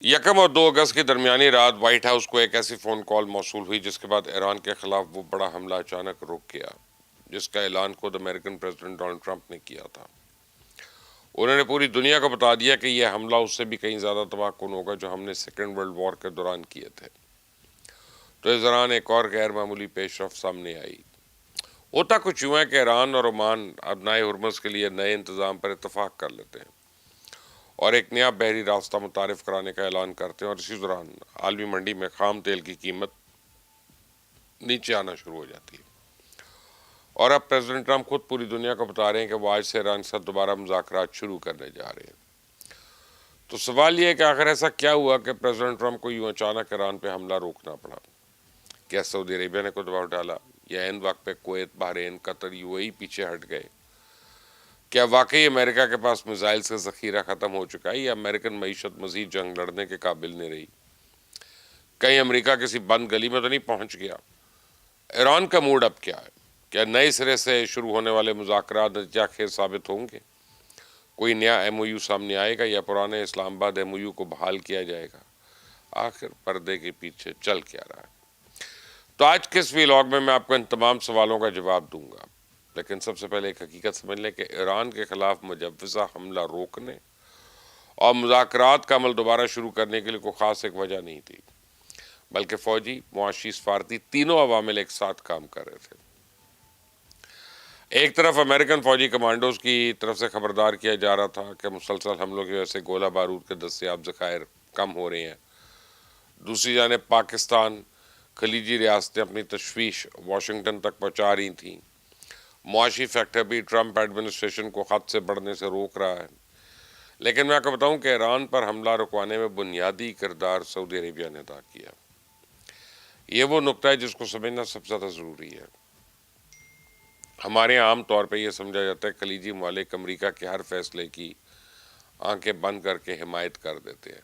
یکم اور 2 اگست کی درمیانی رات وائٹ ہاؤس کو ایک ایسی فون کال موصول ہوئی جس کے بعد ایران کے خلاف وہ بڑا حملہ اچانک رک گیا جس کا اعلان خود امریکن پریزیڈنٹ ڈونلڈ ٹرمپ نے کیا تھا۔ انہوں نے پوری دنیا کو بتا دیا کہ یہ حملہ اس سے بھی کہیں زیادہ تباہ کن ہوگا جو ہم نے سیکنڈ ورلڈ وار کے دوران کیے تھے۔ تو اس دوران ایک اور غیر معمولی پیش رفت سامنے آئی۔ ہوتا کچھ یوں ہے کہ ایران اور عمان ابنائے ہرمز کے لیے نئے انتظام پر اتفاق کر لیتے ہیں اور ایک نیا بحری راستہ متعارف کرانے کا اعلان کرتے ہیں، اور اسی دوران عالمی منڈی میں خام تیل کی قیمت نیچے آنا شروع ہو جاتی ہے۔ اور اب پریزیڈنٹ ٹرمپ خود پوری دنیا کو بتا رہے ہیں کہ وہ آج سے ایران کے ساتھ دوبارہ مذاکرات شروع کرنے جا رہے ہیں۔ تو سوال یہ ہے کہ آخر ایسا کیا ہوا کہ پریزیڈنٹ ٹرمپ کو یوں اچانک ایران پہ حملہ روکنا پڑا؟ کیا سعودی عربیہ نے کوئی دباؤ ڈالا، یا عین وقت پہ کویت، بحرین، قطر، UAE پیچھے ہٹ گئے؟ کیا واقعی امریکہ کے پاس میزائل سے ذخیرہ ختم ہو چکا ہے، یا امریکن معیشت مزید جنگ لڑنے کے قابل نہیں رہی؟ کہیں امریکہ کسی بند گلی میں تو نہیں پہنچ گیا؟ ایران کا موڈ اب کیا ہے؟ کیا نئے سرے سے شروع ہونے والے مذاکرات نتیجہ خیز ثابت ہوں گے؟ کوئی نیا MOU سامنے آئے گا، یا پرانے اسلام آباد MOU کو بحال کیا جائے گا؟ آخر پردے کے پیچھے چل کیا رہا ہے؟ تو آج کے اس ویلاگ میں آپ کو ان تمام سوالوں کا جواب دوں گا، لیکن سب سے پہلے ایک حقیقت سمجھ لیں کہ ایران کے خلاف مجوزہ حملہ روکنے اور مذاکرات کا عمل دوبارہ شروع کرنے کے لیے کوئی خاص ایک وجہ نہیں تھی، بلکہ فوجی، معاشی، سفارتی تینوں عوامل ایک ساتھ کام کر رہے تھے۔ ایک طرف امریکن فوجی کمانڈوز کی طرف سے خبردار کیا جا رہا تھا کہ مسلسل حملوں کی وجہ سے گولہ بارود کے دستیاب ذخائر کم ہو رہے ہیں۔ دوسری جانب پاکستان، خلیجی ریاستیں اپنی تشویش واشنگٹن تک پہنچا رہی تھیں۔ معاشی فیکٹر بھی ٹرمپ ایڈمنسٹریشن کو خط سے بڑھنے سے روک رہا ہے۔ لیکن میں آپ کو بتاؤں کہ ایران پر حملہ رکوانے میں بنیادی کردار سعودی عربیہ نے ادا کیا۔ یہ وہ نقطہ ہے جس کو سمجھنا سب سے زیادہ ضروری ہے۔ ہمارے عام طور پہ یہ سمجھا جاتا ہے کہ خلیجی ممالک امریکہ کے ہر فیصلے کی آنکھیں بند کر کے حمایت کر دیتے ہیں،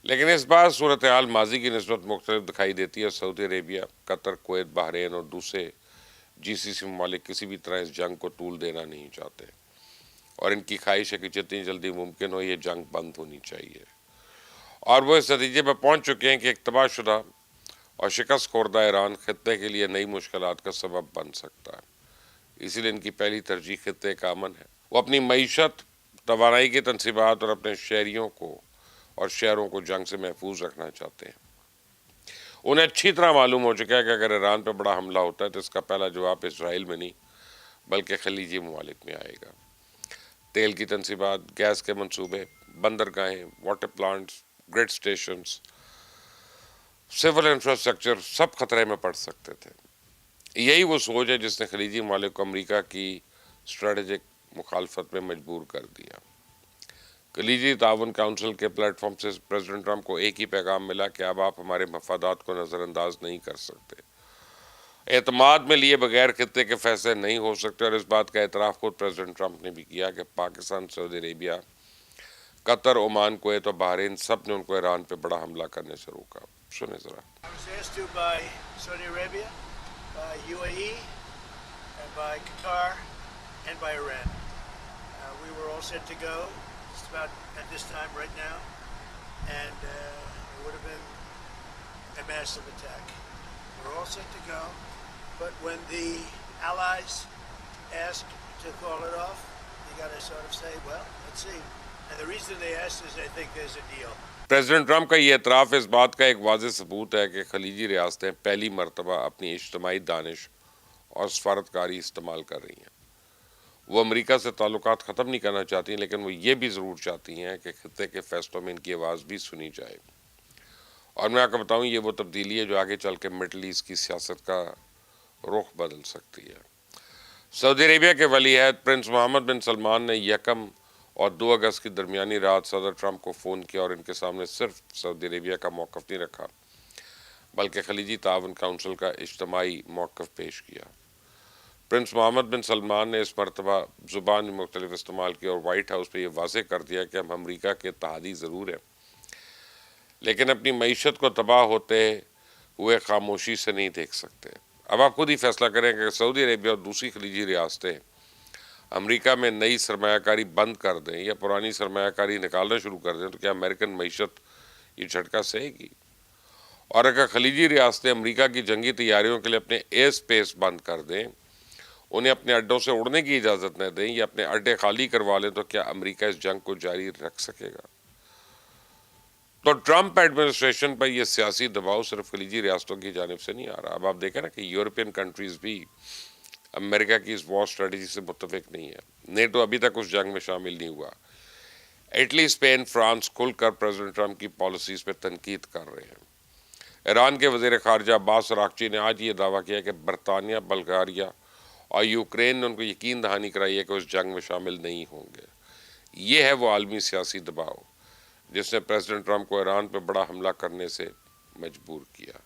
لیکن اس بار صورتحال ماضی کی نسبت مختلف دکھائی دیتی ہے۔ سعودی عربیہ، قطر، کویت، بحرین اور دوسرے GCC ممالک کسی بھی طرح اس جنگ کو طول دینا نہیں چاہتے، اور ان کی خواہش ہے کہ جتنی جلدی ممکن ہو یہ جنگ بند ہونی چاہیے، اور وہ اس نتیجے پر پہنچ چکے ہیں کہ ایک تباہ شدہ اور شکست خوردہ ایران خطے کے لیے نئی مشکلات کا سبب بن سکتا ہے۔ اسی لیے ان کی پہلی ترجیح خطے کا امن ہے۔ وہ اپنی معیشت، توانائی کی تنصیبات اور اپنے شہریوں کو اور شہروں کو جنگ سے محفوظ رکھنا چاہتے ہیں۔ انہیں اچھی طرح معلوم ہو چکا ہے کہ اگر ایران پہ بڑا حملہ ہوتا ہے تو اس کا پہلا جواب اسرائیل میں نہیں بلکہ خلیجی ممالک میں آئے گا۔ تیل کی تنصیبات، گیس کے منصوبے، بندرگاہیں، water plants, grid stations, civil infrastructure سب خطرے میں پڑ سکتے تھے۔ یہی وہ سوچ ہے جس نے خلیجی ممالک کو امریکہ کی اسٹریٹجک مخالفت میں مجبور کر دیا۔ خلیجی تعاون کونسل کے پلیٹ فارم سے پریزیڈنٹ ٹرمپ کو ایک ہی پیغام ملا کہ اب آپ ہمارے مفادات کو نظر انداز نہیں کر سکتے۔ اعتماد میں لیے بغیر خطے کے فیصلے نہیں ہو سکتے، اور اس بات کا اعتراف خود پریزیڈنٹ ٹرمپ نے بھی کیا کہ پاکستان، سعودی عربیہ، قطر، عمان، کویت اور بحرین سب نے ان کو ایران پہ بڑا حملہ کرنے سے روکا۔ سنیں ذرا۔ I was asked to by Saudi Arabia, by UAE, and by Qatar, and by Iran. We were all set to go just about at this time right now, and it would have been a massive attack. We're all set to go, but when the allies asked to call it off, you got to sort of say, well, let's see. And the reason they asked is I think there's a deal. President Trump کا یہ اعتراف اس بات کا ایک واضح ثبوت ہے کہ خلیجی ریاستیں پہلی مرتبہ اپنی اجتماعی دانش اور سفارتکاری استعمال کر رہی ہیں۔ وہ امریکہ سے تعلقات ختم نہیں کرنا چاہتی ہیں، لیکن وہ یہ بھی ضرور چاہتی ہیں کہ خطے کے فیصلوں میں ان کی آواز بھی سنی جائے۔ اور میں آپ کو بتاؤں یہ وہ تبدیلی ہے جو آگے چل کے مڈل ایسٹ کی سیاست کا رخ بدل سکتی ہے۔ سعودی عربیہ کے ولی عہد پرنس محمد بن سلمان نے 1 اور 2 اگست کی درمیانی رات صدر ٹرمپ کو فون کیا اور ان کے سامنے صرف سعودی عربیہ کا موقف نہیں رکھا بلکہ خلیجی تعاون کونسل کا اجتماعی موقف پیش کیا۔ پرنس محمد بن سلمان نے اس مرتبہ زبان مختلف استعمال کی اور وائٹ ہاؤس پہ یہ واضح کر دیا کہ ہم امریکہ کے اتحادی ضرور ہیں، لیکن اپنی معیشت کو تباہ ہوتے ہوئے خاموشی سے نہیں دیکھ سکتے۔ اب آپ خود ہی فیصلہ کریں کہ سعودی عربیہ اور دوسری خلیجی ریاستیں امریکہ میں نئی سرمایہ کاری بند کر دیں یا پرانی سرمایہ کاری نکالنا شروع کر دیں تو کیا امریکن معیشت یہ جھٹکا سہے گی؟ اور اگر خلیجی ریاستیں امریکہ کی جنگی تیاریوں کے لیے اپنے ایئر سپیس بند کر دیں، انہیں اپنے اڈوں سے اڑنے کی اجازت نہ دیں یا اپنے اڈے خالی کروا لیں، تو کیا امریکہ اس جنگ کو جاری رکھ سکے گا؟ تو ٹرمپ ایڈمنسٹریشن پر یہ سیاسی دباؤ صرف خلیجی ریاستوں کی جانب سے نہیں آ رہا۔ اب آپ دیکھیں نا کہ یورپین کنٹریز بھی امریکہ کی اس وار اسٹریٹجی سے متفق نہیں ہے۔ نیٹو ابھی تک اس جنگ میں شامل نہیں ہوا۔ اٹلی، اسپین، فرانس کھل کر پریزیڈنٹ ٹرمپ کی پالیسیز پہ تنقید کر رہے ہیں۔ ایران کے وزیر خارجہ عباس اراغچی نے آج یہ دعویٰ کیا کہ برطانیہ، بلغاریہ اور یوکرین نے ان کو یقین دہانی کرائی ہے کہ اس جنگ میں شامل نہیں ہوں گے۔ یہ ہے وہ عالمی سیاسی دباؤ جس نے پریزیڈنٹ ٹرمپ کو ایران پہ بڑا حملہ کرنے سے مجبور کیا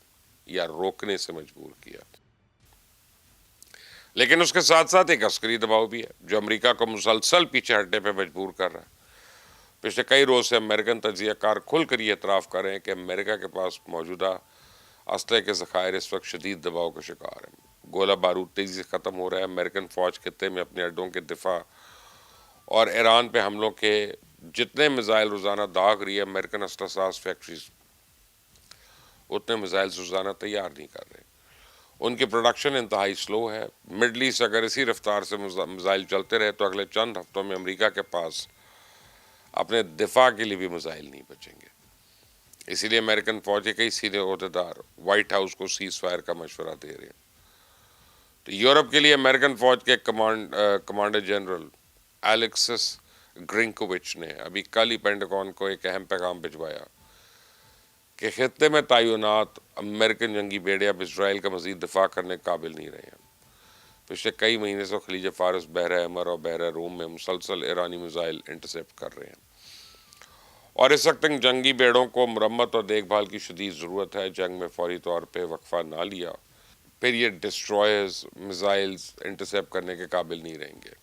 یا روکنے سے مجبور کیا۔ لیکن اس کے ساتھ ساتھ ایک عسکری دباؤ بھی ہے جو امریکہ کو مسلسل پیچھے ہٹنے پہ مجبور کر رہا ہے۔ پچھلے کئی روز سے امریکن تجزیہ کار کھل کر یہ اعتراف کر رہے ہیں کہ امریکہ کے پاس موجودہ اسلحے کے ذخائر اس وقت شدید دباؤ کا شکار ہیں۔ گولہ بارود تیزی سے ختم ہو رہا ہے۔ امریکن فوج خطے میں اپنے اڈوں کے دفاع اور ایران پہ حملوں کے جتنے میزائل روزانہ داغ رہی ہے، امریکن اسلحہ ساز فیکٹریز اتنے میزائل روزانہ تیار نہیں کر رہے۔ ان کی پروڈکشن انتہائی سلو ہے۔ مڈل ایسٹ اگر اسی رفتار سے میزائل چلتے رہے تو اگلے چند ہفتوں میں امریکہ کے پاس اپنے دفاع کے لیے بھی میزائل نہیں بچیں گے۔ اسی لیے امریکن فوج کے کئی سینئر عہدیدار وائٹ ہاؤس کو سیز فائر کا مشورہ دے رہے ہیں۔ تو یورپ کے لیے امریکن فوج کے کمانڈر جنرل الیکسس گرینکووچ نے ابھی کل ہی پینٹاگون کو ایک اہم پیغام بھجوایا کہ خطے میں تعینات امریکن جنگی بیڑے اب اسرائیل کا مزید دفاع کرنے کے قابل نہیں رہے ہیں۔ پچھلے کئی مہینے سے خلیج فارس، بحیرہ احمر اور بحیرہ روم میں مسلسل ایرانی میزائل انٹرسیپٹ کر رہے ہیں، اور اس وقت تک جنگی بیڑوں کو مرمت اور دیکھ بھال کی شدید ضرورت ہے۔ جنگ میں فوری طور پہ وقفہ نہ لیا پھر یہ ڈسٹرائرز میزائلز انٹرسیپٹ کرنے کے قابل نہیں رہیں گے۔